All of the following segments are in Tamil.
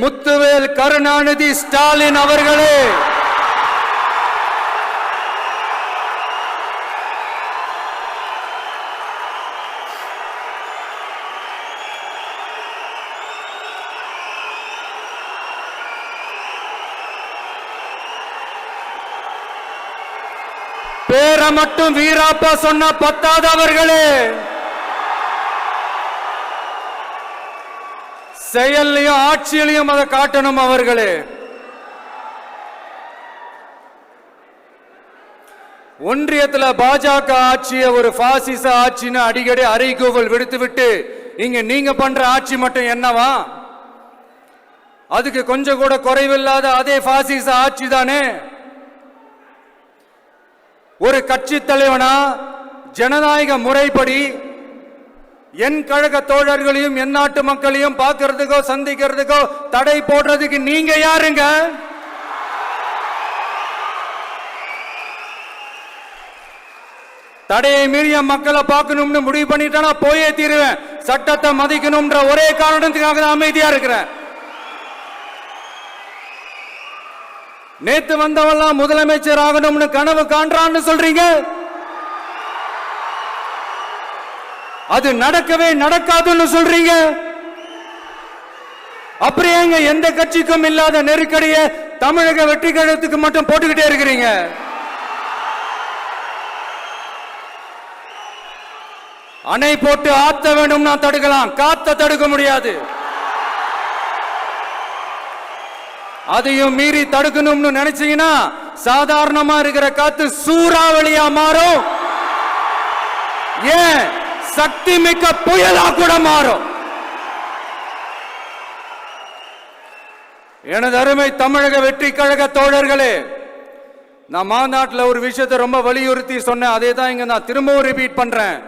முத்துவேல் கருணாநிதி ஸ்டாலின் அவர்களே, பேரை மட்டும் வீராப்பா சொன்ன பத்தாதவர்களே, செயல்லையும் ஆட்சியிலையும் அதை காட்டணும் அவர்களே. ஒன்றியத்தில் பாஜக ஆட்சியை ஒரு பாசிச ஆட்சின்னு அடிக்கடி அறைகூவல் விடுத்துவிட்டு இங்க நீங்க பண்ற ஆட்சி மட்டும் என்னவா? அதுக்கு கொஞ்சம் கூட குறைவில்லாத அதே பாசிச ஆட்சி தானே. ஒரு கட்சி தலைவனா ஜனநாயக முறைப்படி என் கழக தோழர்களையும் என் நாட்டு மக்களையும் பார்க்கறதுக்கோ சந்திக்கிறதுக்கோ தடை போடுறதுக்கு நீங்க யாருங்க? தடையை மீறிய மக்களை பார்க்கணும்னு முடிவு பண்ணிட்டா போயே தீருவேன். சட்டத்தை மதிக்கணும்ன்ற ஒரே காரணத்துக்காக தான் அமைதியா இருக்கிறேன். நேத்து வந்தவெல்லாம் முதலமைச்சர் ஆகணும்னு கனவு காண்றான்னு சொல்றீங்க. அது நடக்கவே நடக்காதுன்னு சொல்றீங்க. அப்படியே எந்த கட்சிக்கும் இல்லாத நெருக்கடியை தமிழக வெற்றி கழகத்துக்கு மட்டும் போட்டுக்கிட்டே இருக்கிறீங்க. அணை போட்டு ஆத்த வேண்டும்னா தடுக்கலாம், காத்த தடுக்க முடியாது. அதையும் மீறி தடுக்கணும்னு நினைச்சீங்கன்னா சாதாரணமா இருக்கிற காத்து சூறாவளியா மாறும். ஏன் சக்தி மிக்க புயலா கூட மாறும். எனது அருமை தமிழக வெற்றி கழக தோழர்களே, நான் மாநாட்டில் ஒரு விஷயத்தை ரொம்ப வலியுறுத்தி சொன்னேன். அதே தான் இங்க நான் திரும்பவும் ரிப்பீட் பண்றேன்.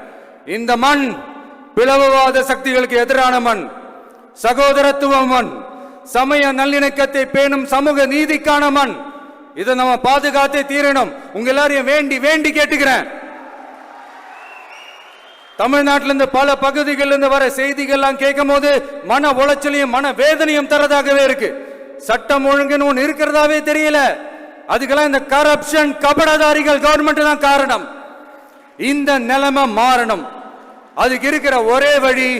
இந்த மண் பிளவுவாத சக்திகளுக்கு எதிரான மண், சகோதரத்துவ மண், சமய நல்லிணக்கத்தை பேணும் சமூக நீதிக்கான மண். இதை நம்ம பாதுகாத்தே தீரணும். உங்க எல்லாரையும் வேண்டி வேண்டி கேட்டுக்கிறேன். தமிழ்நாட்டிலிருந்து பல பகுதிகளிலிருந்து வர செய்திகள்லாம் கேட்கும் போது மன உளைச்சலையும் மன வேதனையும் தரதாகவே இருக்கு. சட்டம் ஒழுங்குன்னு ஒன்று இருக்கிறதாவே தெரியல. அதுக்கெல்லாம் இந்த கரப்ஷன் கபடதாரிகள் கவர்மெண்ட் தான் காரணம். இந்த நிலைமை மாறணும். அதுக்கு இருக்கிற ஒரே வழி,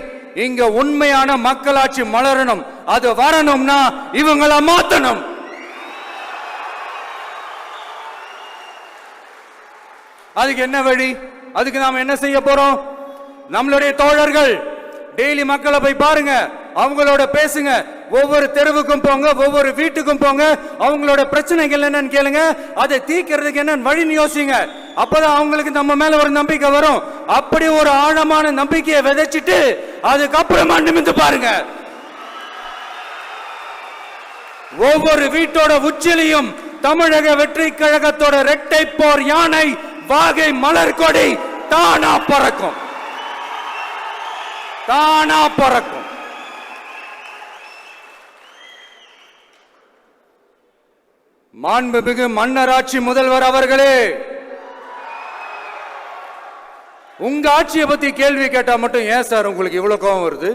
இங்க உண்மையான மக்களாட்சி மலரணும். அது வரணும்னா இவங்களை மாத்தணும். அதுக்கு என்ன வழி? அதுக்கு நாம என்ன செய்ய போறோம்? நம்மளுடைய தோழர்கள் டெய்லி மக்களை போய் பாருங்க, அவங்களோட பேசுங்க, ஒவ்வொரு தெருவுக்கும் போங்க, ஒவ்வொரு வீட்டுக்கும் போங்க, அவங்களோட பிரச்சனைகள் என்னன்னு கேளுங்க, அதை தீர்க்கிறதுக்கு என்னன்னு வழி யோசிங்க. அப்பதான் அவங்களுக்கு நம்ம மேல ஒரு நம்பிக்கை வரும். அப்படி ஒரு ஆழமான நம்பிக்கையை விதைச்சிட்டு அதுக்கப்புறமா நிமிந்து பாருங்க. ஒவ்வொரு வீட்டோட உச்சிலையும் தமிழக வெற்றி கழகத்தோட இரட்டை போர் யானை வாகை மலர் கொடி தானா பறக்கும், தானா பறக்கும். மாண்புமிகு மன்னராட்சி முதல்வர் அவர்களே, உங்க ஆட்சியை பத்தி கேள்வி கேட்டா மட்டும் ஏன் சார் உங்களுக்கு இவ்வளவு கோபம் வருது?